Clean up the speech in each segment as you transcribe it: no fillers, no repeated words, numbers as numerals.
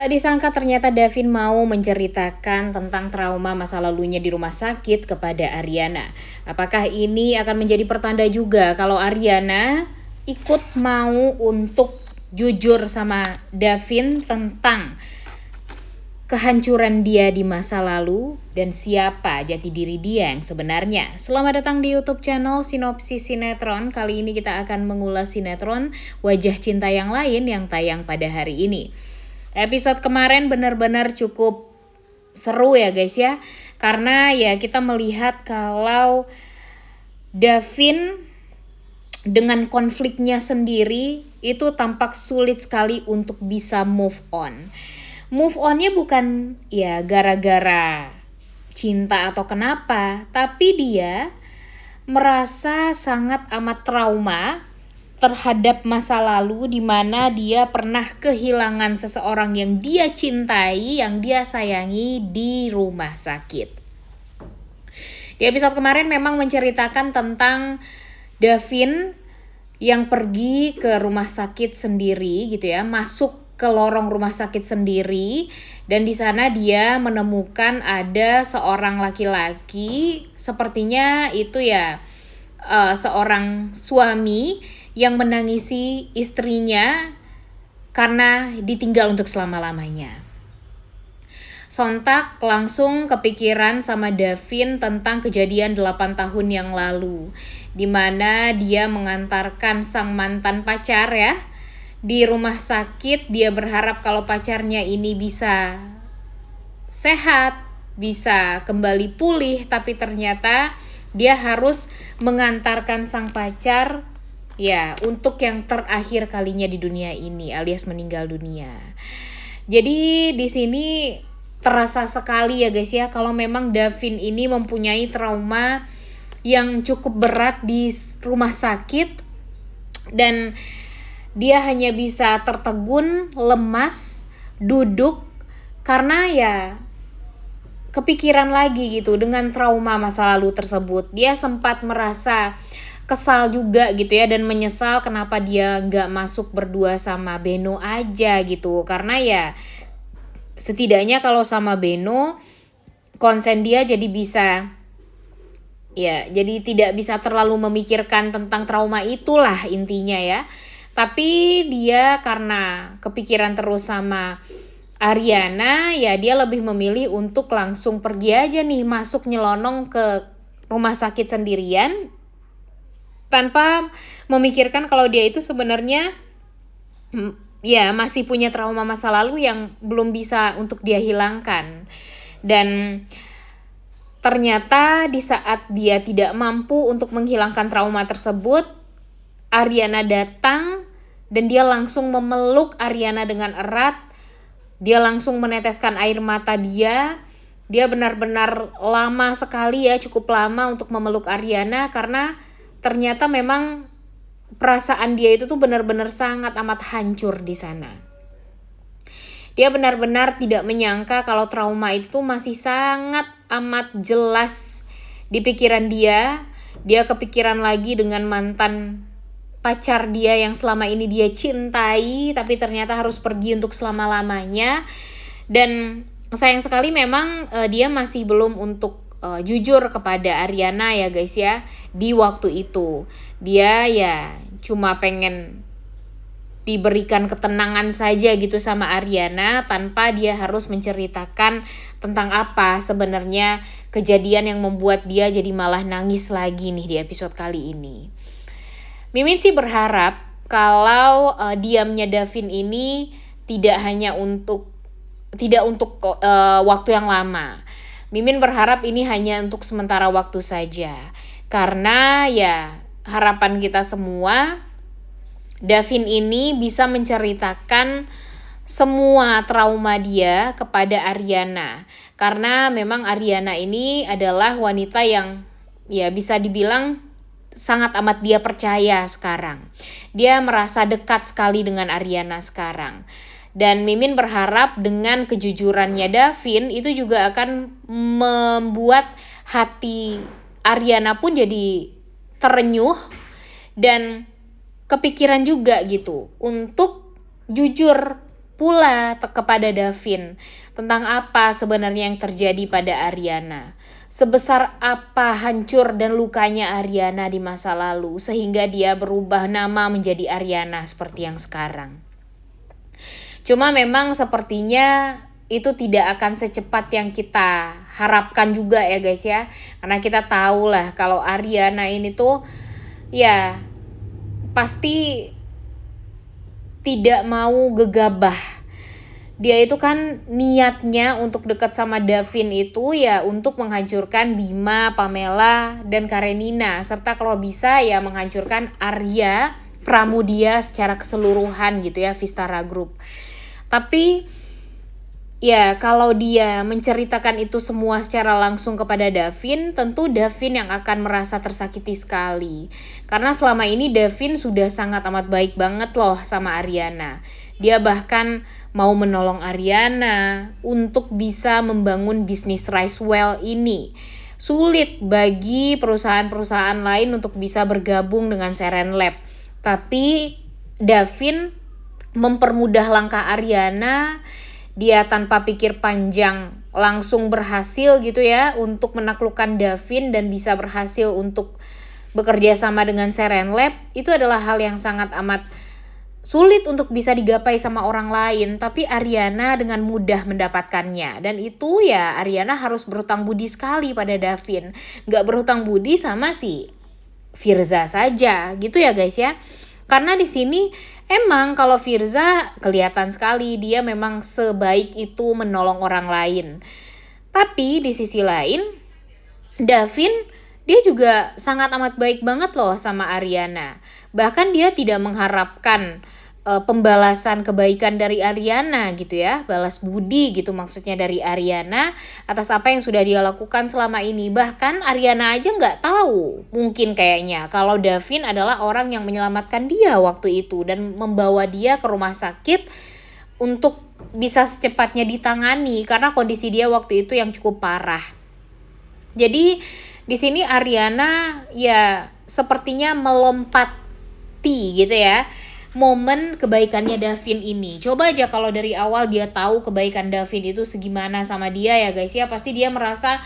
Tak disangka ternyata Davin mau menceritakan tentang trauma masa lalunya di rumah sakit kepada Ariana. Apakah ini akan menjadi pertanda juga kalau Ariana ikut mau untuk jujur sama Davin tentang kehancuran dia di masa lalu dan siapa jati diri dia yang sebenarnya. Selamat datang di YouTube channel Sinopsis Sinetron. Kali ini kita akan mengulas sinetron Wajah Cinta yang Lain yang tayang pada hari ini. Episode kemarin benar-benar cukup seru ya guys ya. Karena ya kita melihat kalau Davin dengan konfliknya sendiri itu tampak sulit sekali untuk bisa move on. Move onnya bukan ya gara-gara cinta atau kenapa, tapi dia merasa sangat amat trauma terhadap masa lalu di mana dia pernah kehilangan seseorang yang dia cintai, yang dia sayangi di rumah sakit. Di episode kemarin memang menceritakan tentang Davin yang pergi ke rumah sakit sendiri gitu ya, masuk ke lorong rumah sakit sendiri, dan di sana dia menemukan ada seorang laki-laki, sepertinya itu ya seorang suami yang menangisi istrinya karena ditinggal untuk selama-lamanya. Sontak langsung kepikiran sama Davin tentang kejadian 8 tahun yang lalu, di mana dia mengantarkan sang mantan pacar ya di rumah sakit. Dia berharap kalau pacarnya ini bisa sehat, bisa kembali pulih, tapi ternyata dia harus mengantarkan sang pacar ya untuk yang terakhir kalinya di dunia ini, alias meninggal dunia. Jadi di sini terasa sekali ya guys ya kalau memang Davin ini mempunyai trauma yang cukup berat di rumah sakit, dan dia hanya bisa tertegun, lemas, duduk karena ya kepikiran lagi gitu dengan trauma masa lalu tersebut. Dia sempat merasa kesal juga gitu ya, dan menyesal kenapa dia gak masuk berdua sama Beno aja gitu. Karena ya setidaknya kalau sama Beno konsen dia jadi bisa ya, jadi tidak bisa terlalu memikirkan tentang trauma itulah intinya ya. Tapi dia karena kepikiran terus sama Ariana, ya dia lebih memilih untuk langsung pergi aja nih, masuk nyelonong ke rumah sakit sendirian tanpa memikirkan kalau dia itu sebenarnya ya masih punya trauma masa lalu yang belum bisa untuk dia hilangkan. Dan ternyata di saat dia tidak mampu untuk menghilangkan trauma tersebut, Ariana datang dan dia langsung memeluk Ariana dengan erat. Dia langsung meneteskan air mata dia. Dia benar-benar lama sekali ya, cukup lama untuk memeluk Ariana karena ternyata memang perasaan dia itu tuh benar-benar sangat amat hancur di sana. Dia benar-benar tidak menyangka kalau trauma itu tuh masih sangat amat jelas di pikiran dia. Dia kepikiran lagi dengan mantan pacar dia yang selama ini dia cintai, tapi ternyata harus pergi untuk selama-lamanya. Dan sayang sekali memang dia masih belum untuk jujur kepada Ariana ya guys ya. Di waktu itu dia ya cuma pengen diberikan ketenangan saja gitu sama Ariana, tanpa dia harus menceritakan tentang apa sebenarnya kejadian yang membuat dia jadi malah nangis lagi nih di episode kali ini. Mimin sih berharap kalau diamnya Davin ini tidak untuk waktu yang lama. Mimin berharap ini hanya untuk sementara waktu saja. Karena ya harapan kita semua Davin ini bisa menceritakan semua trauma dia kepada Ariana. Karena memang Ariana ini adalah wanita yang ya bisa dibilang sangat amat dia percaya sekarang. Dia merasa dekat sekali dengan Ariana sekarang. Dan Mimin berharap dengan kejujurannya Davin itu juga akan membuat hati Ariana pun jadi terenyuh dan kepikiran juga gitu untuk jujur pula kepada Davin tentang apa sebenarnya yang terjadi pada Ariana. Sebesar apa hancur dan lukanya Ariana di masa lalu sehingga dia berubah nama menjadi Ariana seperti yang sekarang. Cuma memang sepertinya itu tidak akan secepat yang kita harapkan juga ya guys ya. Karena kita tahu lah kalau Ariana ini tuh ya pasti tidak mau gegabah. Dia itu kan niatnya untuk dekat sama Davin itu ya untuk menghancurkan Bima, Pamela, dan Karenina. Serta kalau bisa ya menghancurkan Arya, Pramudia secara keseluruhan gitu ya, Vistara Group. Tapi ya kalau dia menceritakan itu semua secara langsung kepada Davin, tentu Davin yang akan merasa tersakiti sekali. Karena selama ini Davin sudah sangat amat baik banget loh sama Ariana. Dia bahkan mau menolong Ariana untuk bisa membangun bisnis Rice Well ini. Sulit bagi perusahaan-perusahaan lain untuk bisa bergabung dengan Seren Lab. Tapi Davin mempermudah langkah Ariana, dia tanpa pikir panjang langsung berhasil gitu ya untuk menaklukkan Davin dan bisa berhasil untuk bekerja sama dengan Seren Lab. Itu adalah hal yang sangat amat sulit untuk bisa digapai sama orang lain, tapi Ariana dengan mudah mendapatkannya. Dan itu ya Ariana harus berhutang budi sekali pada Davin, gak berhutang budi sama si Firza saja gitu ya guys ya. Karena di sini emang kalau Firza kelihatan sekali dia memang sebaik itu menolong orang lain. Tapi di sisi lain Davin dia juga sangat amat baik banget loh sama Ariana. Bahkan dia tidak mengharapkan pembalasan kebaikan dari Ariana gitu ya, balas budi gitu maksudnya dari Ariana atas apa yang sudah dia lakukan selama ini. Bahkan Ariana aja nggak tahu mungkin kayaknya kalau Davin adalah orang yang menyelamatkan dia waktu itu dan membawa dia ke rumah sakit untuk bisa secepatnya ditangani karena kondisi dia waktu itu yang cukup parah. Jadi di sini Ariana ya sepertinya melompati gitu ya momen kebaikannya Davin ini. Coba aja kalau dari awal dia tahu kebaikan Davin itu segimana sama dia ya guys ya, pasti dia merasa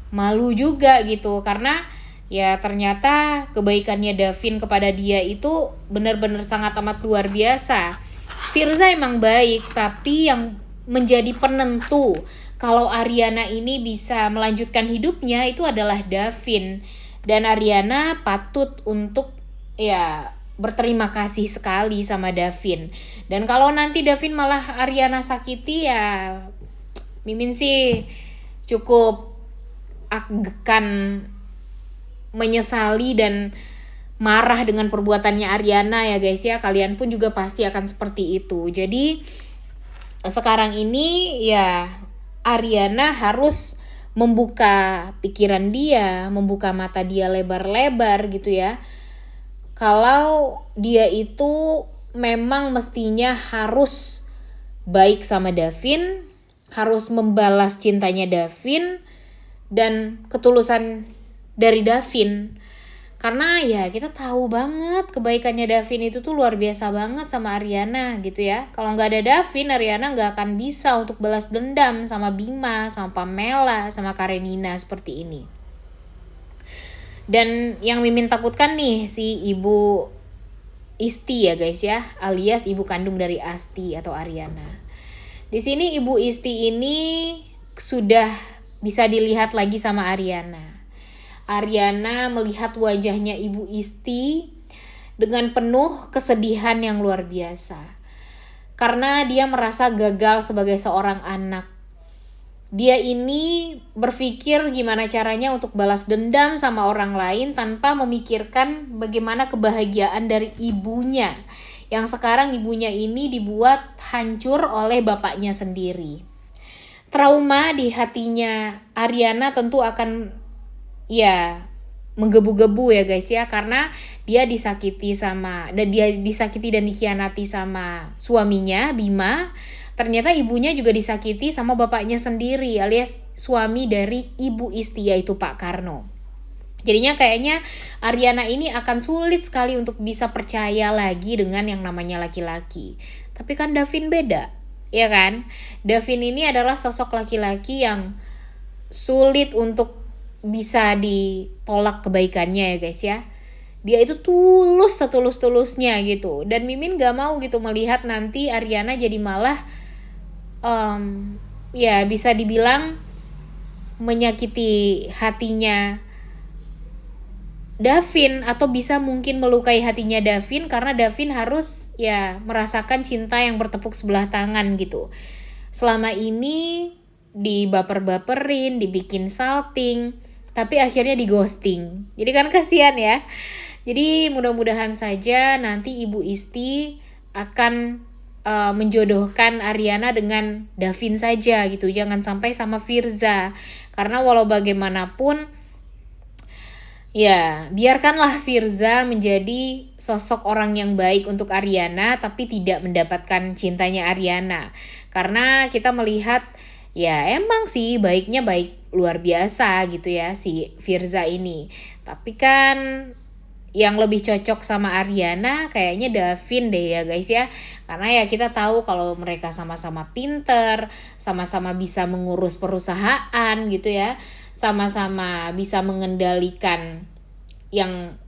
malu juga gitu karena ya ternyata kebaikannya Davin kepada dia itu benar-benar sangat amat luar biasa. Firza emang baik, tapi yang menjadi penentu kalau Ariana ini bisa melanjutkan hidupnya itu adalah Davin. Dan Ariana patut untuk ya berterima kasih sekali sama Davin. Dan kalau nanti Davin malah Ariana sakiti ya Mimin sih cukup akan menyesali dan marah dengan perbuatannya Ariana ya guys ya. Kalian pun juga pasti akan seperti itu. Jadi sekarang ini ya Ariana harus membuka pikiran dia, membuka mata dia lebar-lebar gitu ya. Kalau dia itu memang mestinya harus baik sama Davin, harus membalas cintanya Davin dan ketulusan dari Davin. Karena ya kita tahu banget kebaikannya Davin itu tuh luar biasa banget sama Ariana gitu ya. Kalau nggak ada Davin, Ariana nggak akan bisa untuk balas dendam sama Bima, sama Pamela, sama Karenina seperti ini. Dan yang Mimin takutkan nih si Ibu Isti ya guys ya, alias ibu kandung dari Asti atau Ariana. Di sini Ibu Isti ini sudah bisa dilihat lagi sama Ariana. Ariana melihat wajahnya Ibu Isti dengan penuh kesedihan yang luar biasa. Karena dia merasa gagal sebagai seorang anak. Dia ini berpikir gimana caranya untuk balas dendam sama orang lain tanpa memikirkan bagaimana kebahagiaan dari ibunya. Yang sekarang ibunya ini dibuat hancur oleh bapaknya sendiri. Trauma di hatinya Ariana tentu akan ya menggebu-gebu ya guys ya, karena dia disakiti dan dikhianati sama suaminya Bima. Ternyata ibunya juga disakiti sama bapaknya sendiri alias suami dari Ibu Isti yaitu Pak Karno. Jadinya kayaknya Ariana ini akan sulit sekali untuk bisa percaya lagi dengan yang namanya laki-laki. Tapi kan Davin beda, ya kan? Davin ini adalah sosok laki-laki yang sulit untuk bisa ditolak kebaikannya ya guys ya. Dia itu tulus setulus-tulusnya gitu. Dan Mimin gak mau gitu melihat nanti Ariana jadi malah ya bisa dibilang menyakiti hatinya Davin, atau bisa mungkin melukai hatinya Davin karena Davin harus ya merasakan cinta yang bertepuk sebelah tangan gitu. Selama ini dibaper-baperin, dibikin salting, tapi akhirnya di ghosting. Jadi kan kasihan ya. Jadi mudah-mudahan saja nanti Ibu Isti akan menjodohkan Ariana dengan Davin saja gitu. Jangan sampai sama Firza. Karena walau bagaimanapun ya, biarkanlah Firza menjadi sosok orang yang baik untuk Ariana tapi tidak mendapatkan cintanya Ariana. Karena kita melihat ya emang sih baiknya baik luar biasa gitu ya si Firza ini. Tapi kan yang lebih cocok sama Ariana kayaknya Davin deh ya guys ya. Karena ya kita tahu kalau mereka sama-sama pinter, sama-sama bisa mengurus perusahaan gitu ya. Sama-sama bisa mengendalikan yang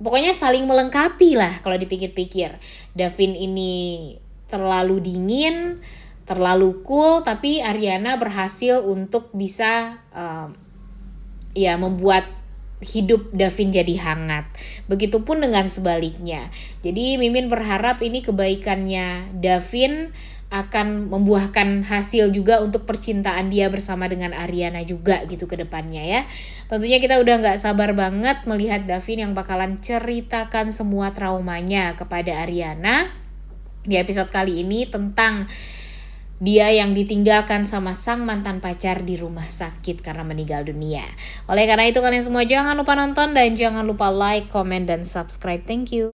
pokoknya saling melengkapi lah kalau dipikir-pikir. Davin ini terlalu dingin, terlalu cool, tapi Ariana berhasil untuk bisa ya membuat hidup Davin jadi hangat. Begitupun dengan sebaliknya. Jadi Mimin berharap ini kebaikannya Davin akan membuahkan hasil juga untuk percintaan dia bersama dengan Ariana juga gitu ke depannya ya. Tentunya kita udah gak sabar banget melihat Davin yang bakalan ceritakan semua traumanya kepada Ariana di episode kali ini tentang dia yang ditinggalkan sama sang mantan pacar di rumah sakit karena meninggal dunia. Oleh karena itu kalian semua jangan lupa nonton dan jangan lupa like, comment, dan subscribe. Thank you.